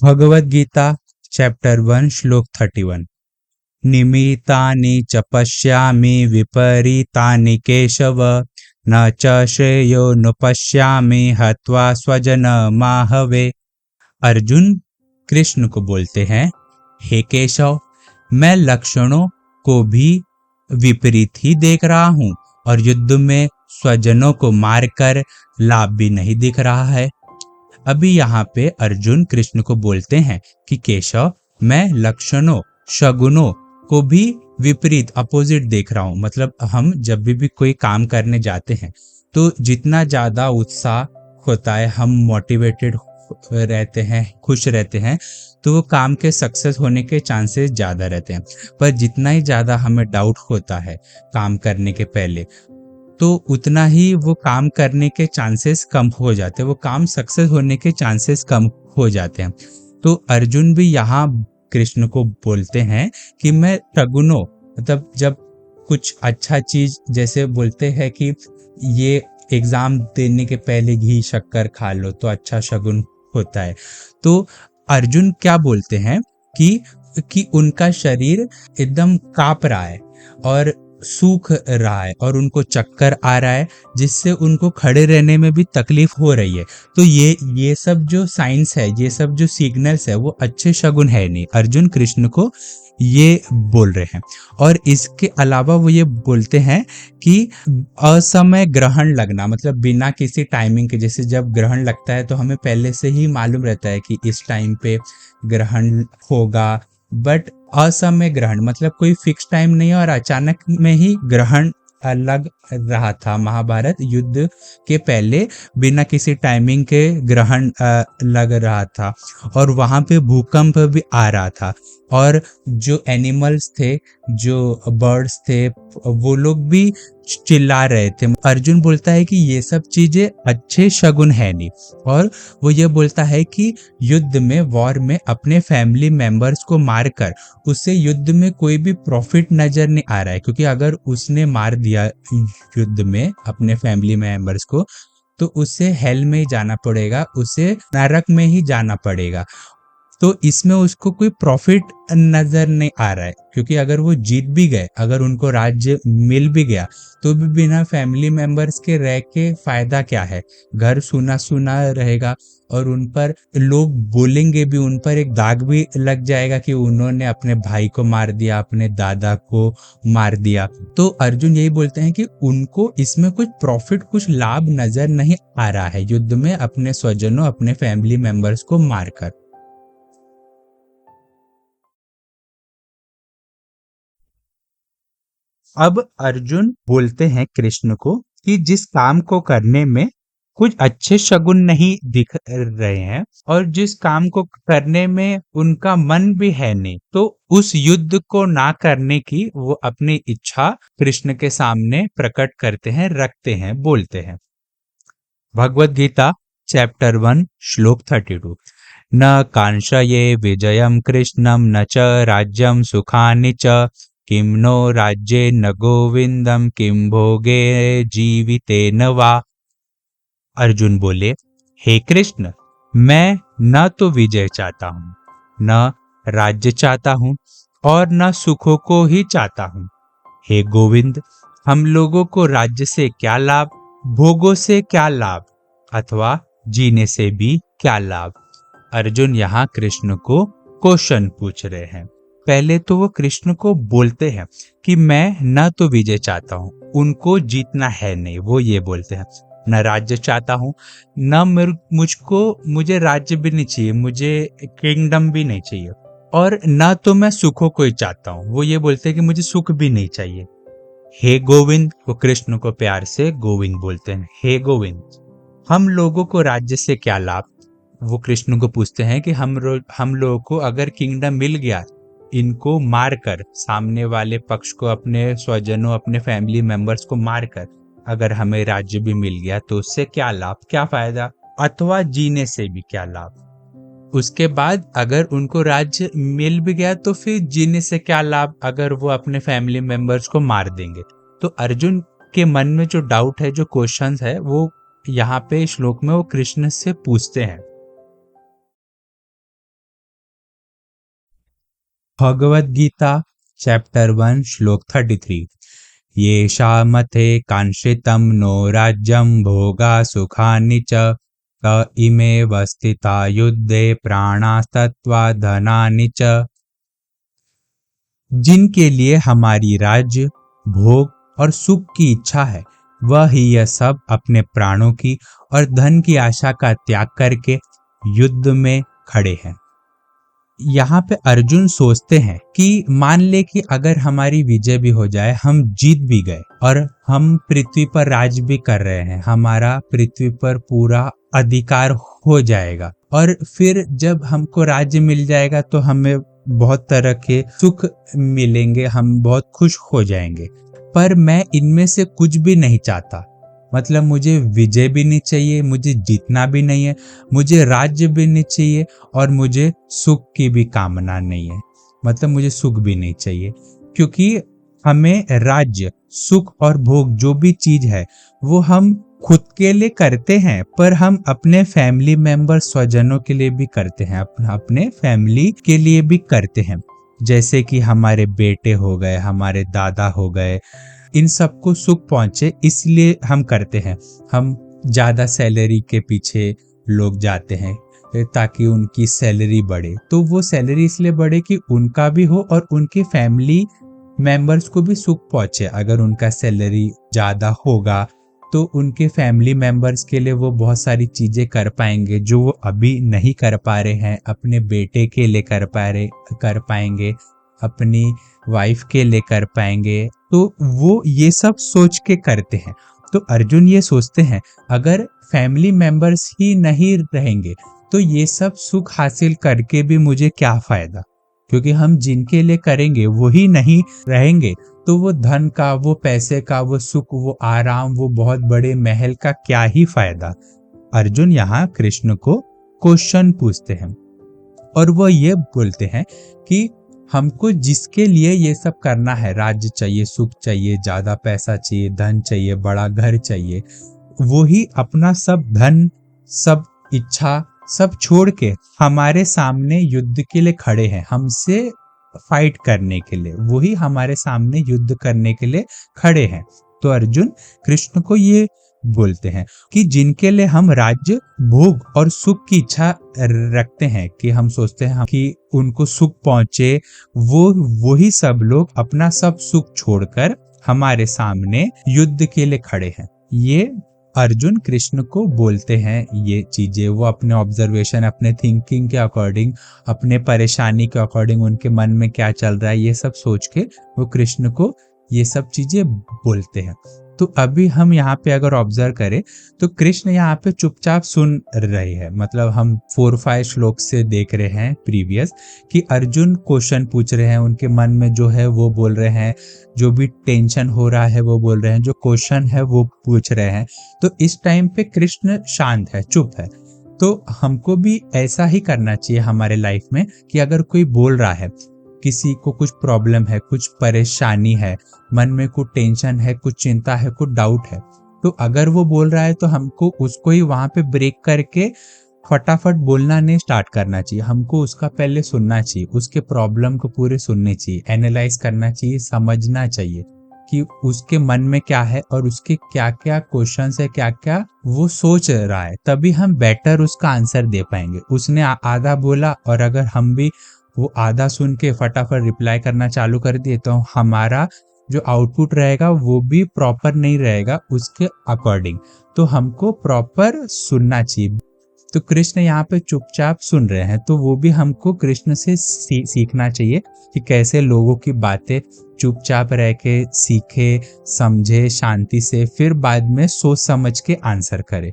Bhagavad Gita chapter 1 श्लोक 31। निमितानि च पश्यामि विपरीतानि केशव, न च श्रेयो न पश्यामि हत्वा स्वजन माहवे। अर्जुन कृष्ण को बोलते हैं, हे केशव, मैं लक्षणों को भी विपरीत ही देख रहा हूं और युद्ध में स्वजनों को मारकर लाभ भी नहीं दिख रहा है। अभी यहाँ पे अर्जुन कृष्ण को बोलते हैं कि केशव, मैं लक्षणों शगुनों को भी विपरीत अपोजिट देख रहा हूं। मतलब हम जब भी कोई काम करने जाते हैं तो जितना ज्यादा उत्साह होता है, हम मोटिवेटेड रहते हैं, खुश रहते हैं, तो वो काम के सक्सेस होने के चांसेस ज्यादा रहते हैं। पर जितना ही ज्यादा हमें डाउट होता है काम करने के पहले, तो उतना ही वो काम करने के चांसेस कम हो जाते हैं, वो काम सक्सेस होने के चांसेस कम हो जाते हैं। तो अर्जुन भी यहाँ कृष्ण को बोलते हैं कि मैं शगुनों, मतलब जब कुछ अच्छा चीज, जैसे बोलते हैं कि ये एग्जाम देने के पहले घी शक्कर खा लो तो अच्छा शगुन होता है। तो अर्जुन क्या बोलते हैं कि उनका शरीर एकदम कांप रहा है और सूख रहा है और उनको चक्कर आ रहा है, जिससे उनको खड़े रहने में भी तकलीफ हो रही है। तो ये सब जो साइंस है, ये सब जो सिग्नल्स है, वो अच्छे शगुन है नहीं। अर्जुन कृष्ण को ये बोल रहे हैं। और इसके अलावा वो ये बोलते हैं कि असमय ग्रहण लगना, मतलब बिना किसी टाइमिंग के, जैसे जब ग्रहण लगता है तो हमें पहले से ही मालूम रहता है कि इस टाइम पे ग्रहण होगा, बट असमय ग्रहण मतलब कोई फिक्स टाइम नहीं है और अचानक में ही ग्रहण लग रहा था। महाभारत युद्ध के पहले बिना किसी टाइमिंग के ग्रहण लग रहा था और वहां पे भूकंप भी आ रहा था और जो एनिमल्स थे, जो बर्ड्स थे, वो लोग भी चिल्ला रहे थे। अर्जुन बोलता है कि ये सब चीजें अच्छे शगुन है नहीं, और वो ये बोलता है कि युद्ध में, वॉर में अपने फैमिली मेंबर्स को मारकर उसे युद्ध में कोई भी प्रॉफिट नजर नहीं आ रहा है, क्योंकि अगर उसने मार दिया युद्ध में अपने फैमिली मेंबर्स को तो उसे हेल में ही जाना पड़ेगा, उसे नरक में ही जाना पड़ेगा। तो इसमें उसको कोई प्रॉफिट नजर नहीं आ रहा है, क्योंकि अगर वो जीत भी गए, अगर उनको राज्य मिल भी गया, तो भी बिना फैमिली मेंबर्स के रह के फायदा क्या है। घर सूना सूना रहेगा और उन पर लोग बोलेंगे भी, उन पर एक दाग भी लग जाएगा कि उन्होंने अपने भाई को मार दिया, अपने दादा को मार दिया। तो अर्जुन यही बोलते हैं कि उनको इसमें कुछ प्रॉफिट, कुछ लाभ नजर नहीं आ रहा है युद्ध में अपने स्वजनों, अपने फैमिली मेंबर्स को मारकर। अब अर्जुन बोलते हैं कृष्ण को कि जिस काम को करने में कुछ अच्छे शगुन नहीं दिख रहे हैं और जिस काम को करने में उनका मन भी है नहीं, तो उस युद्ध को ना करने की वो अपनी इच्छा कृष्ण के सामने प्रकट करते हैं, रखते हैं, बोलते हैं। भगवद गीता चैप्टर 1 श्लोक 32। न कांक्षये विजयम कृष्णम न च राज्यम सुखानि च, किम नो राज्ये न गोविंदम किम भोगे जीवितेन वा। अर्जुन बोले, हे कृष्ण, मैं न तो विजय चाहता हूँ, न राज्य चाहता हूँ और न सुखों को ही चाहता हूँ। हे गोविंद, हम लोगों को राज्य से क्या लाभ, भोगों से क्या लाभ, अथवा जीने से भी क्या लाभ। अर्जुन यहाँ कृष्ण को क्वेश्चन पूछ रहे हैं। पहले तो वो कृष्ण को बोलते हैं कि मैं न तो विजय चाहता हूँ, उनको जीतना है नहीं, वो ये बोलते हैं। न राज्य चाहता हूँ, न मुझे राज्य भी नहीं चाहिए, मुझे किंगडम भी नहीं चाहिए, और न तो मैं सुखों को ही चाहता हूँ, वो ये बोलते हैं कि मुझे सुख भी नहीं चाहिए। हे गोविंद, वो कृष्ण को प्यार से गोविंद बोलते हैं। हे गोविंद, हम लोगों को राज्य से क्या लाभ। वो कृष्ण को पूछते हैं कि हम लोगों को अगर किंगडम मिल गया, इनको मारकर, सामने वाले पक्ष को, अपने स्वजनों, अपने फैमिली मेंबर्स को मारकर अगर हमें राज्य भी मिल गया, तो उससे क्या लाभ, क्या फायदा, अथवा जीने से भी क्या लाभ। उसके बाद अगर उनको राज्य मिल भी गया तो फिर जीने से क्या लाभ, अगर वो अपने फैमिली मेंबर्स को मार देंगे। तो अर्जुन के मन में जो डाउट है, जो क्वेश्चंस है, वो यहाँ पे श्लोक में वो कृष्ण से पूछते हैं। भगवद गीता चैप्टर 1 श्लोक 33। येषा मते कांक्षितं नो राज्यं भोगा सुखानि च त इमेव स्थिता युद्धे प्राणास्तत्वा धनानि च। जिनके लिए हमारी राज्य, भोग और सुख की इच्छा है, वह ही यह सब अपने प्राणों की और धन की आशा का त्याग करके युद्ध में खड़े हैं। यहाँ पे अर्जुन सोचते हैं कि मान ले कि अगर हमारी विजय भी हो जाए, हम जीत भी गए और हम पृथ्वी पर राज भी कर रहे हैं, हमारा पृथ्वी पर पूरा अधिकार हो जाएगा और फिर जब हमको राज्य मिल जाएगा तो हमें बहुत तरह के सुख मिलेंगे, हम बहुत खुश हो जाएंगे। पर मैं इनमें से कुछ भी नहीं चाहता। मतलब मुझे विजय भी नहीं चाहिए, मुझे जीतना भी नहीं है, मुझे राज्य भी नहीं चाहिए और मुझे सुख की भी कामना नहीं है। मतलब मुझे सुख भी नहीं चाहिए, क्योंकि हमें राज्य, सुख और भोग जो भी चीज है वो हम खुद के लिए करते हैं, पर हम अपने फैमिली मेंबर, स्वजनों के लिए भी करते हैं, अपने फैमिली के लिए भी करते हैं। जैसे कि हमारे बेटे हो गए, हमारे दादा हो गए, इन सबको सुख पहुंचे इसलिए हम करते हैं। हम ज्यादा सैलरी के पीछे लोग जाते हैं ताकि उनकी सैलरी बढ़े, तो वो सैलरी इसलिए बढ़े कि उनका भी हो और उनके फैमिली मेंबर्स को भी सुख पहुंचे। अगर उनका सैलरी ज्यादा होगा तो उनके फैमिली मेंबर्स के लिए वो बहुत सारी चीजें कर पाएंगे जो वो अभी नहीं कर पा रहे हैं। अपने बेटे के लिए कर पाएंगे, अपनी वाइफ के लिए कर पाएंगे, तो वो ये सब सोच के करते हैं। तो अर्जुन ये सोचते हैं अगर फैमिली मेंबर्स ही नहीं रहेंगे तो ये सब सुख हासिल करके भी मुझे क्या फायदा, क्योंकि हम जिनके लिए करेंगे वो ही नहीं रहेंगे तो वो धन का, वो पैसे का, वो सुख, वो आराम, वो बहुत बड़े महल का क्या ही फायदा। अर्जुन यहाँ कृष्ण को क्वेश्चन पूछते हैं और वो ये बोलते हैं कि हमको जिसके लिए ये सब करना है, राज्य चाहिए, सुख चाहिए, ज्यादा पैसा चाहिए, धन चाहिए, बड़ा घर चाहिए, वो ही अपना सब धन, सब इच्छा, सब छोड़ के हमारे सामने युद्ध के लिए खड़े हैं, हमसे फाइट करने के लिए, वही हमारे सामने युद्ध करने के लिए खड़े हैं। तो अर्जुन कृष्ण को ये बोलते हैं कि जिनके लिए हम राज्य, भोग और सुख की इच्छा रखते हैं, कि हम सोचते हैं कि उनको सुख पहुंचे, वही सब लोग अपना सब सुख छोड़कर हमारे सामने युद्ध के लिए खड़े हैं। ये अर्जुन कृष्ण को बोलते हैं ये चीजें। वो अपने ऑब्जर्वेशन, अपने थिंकिंग के अकॉर्डिंग, अपने परेशानी के अकॉर्डिंग, उनके मन में क्या चल रहा है ये सब सोच के वो कृष्ण को ये सब चीजें बोलते हैं। तो अभी हम यहाँ पे अगर ऑब्जर्व करें तो कृष्ण यहाँ पे चुपचाप सुन रहे हैं। मतलब हम 4-5 श्लोक से देख रहे हैं प्रीवियस कि अर्जुन क्वेश्चन पूछ रहे हैं, उनके मन में जो है वो बोल रहे हैं, जो भी टेंशन हो रहा है वो बोल रहे हैं, जो क्वेश्चन है वो पूछ रहे हैं। तो इस टाइम पे कृष्ण शांत है, चुप है। तो हमको भी ऐसा ही करना चाहिए हमारे लाइफ में कि अगर कोई बोल रहा है, किसी को कुछ प्रॉब्लम है, कुछ परेशानी है, मन में कुछ टेंशन है, कुछ चिंता है, कुछ डाउट है, तो अगर वो बोल रहा है तो हमको उसको ही वहां पे ब्रेक करके फटाफट बोलना नहीं स्टार्ट करना चाहिए। हमको उसका पहले सुनना चाहिए, उसके प्रॉब्लम को पूरे सुनने चाहिए, एनालाइज करना चाहिए, समझना चाहिए कि उसके मन में क्या है और उसके क्या क्या क्वेश्चन है, क्या क्या वो सोच रहा है, तभी हम बेटर उसका आंसर दे पाएंगे। उसने आधा बोला और अगर हम भी वो आधा सुन के फटाफट रिप्लाई करना चालू कर दिए तो हमारा जो आउटपुट रहेगा वो भी प्रॉपर नहीं रहेगा उसके अकॉर्डिंग। तो हमको प्रॉपर सुनना चाहिए। तो कृष्ण यहाँ पे चुपचाप सुन रहे हैं, तो वो भी हमको कृष्ण से सीखना चाहिए कि कैसे लोगों की बातें चुपचाप रह के सीखे, समझे शांति से, फिर बाद में सोच समझ के आंसर करे।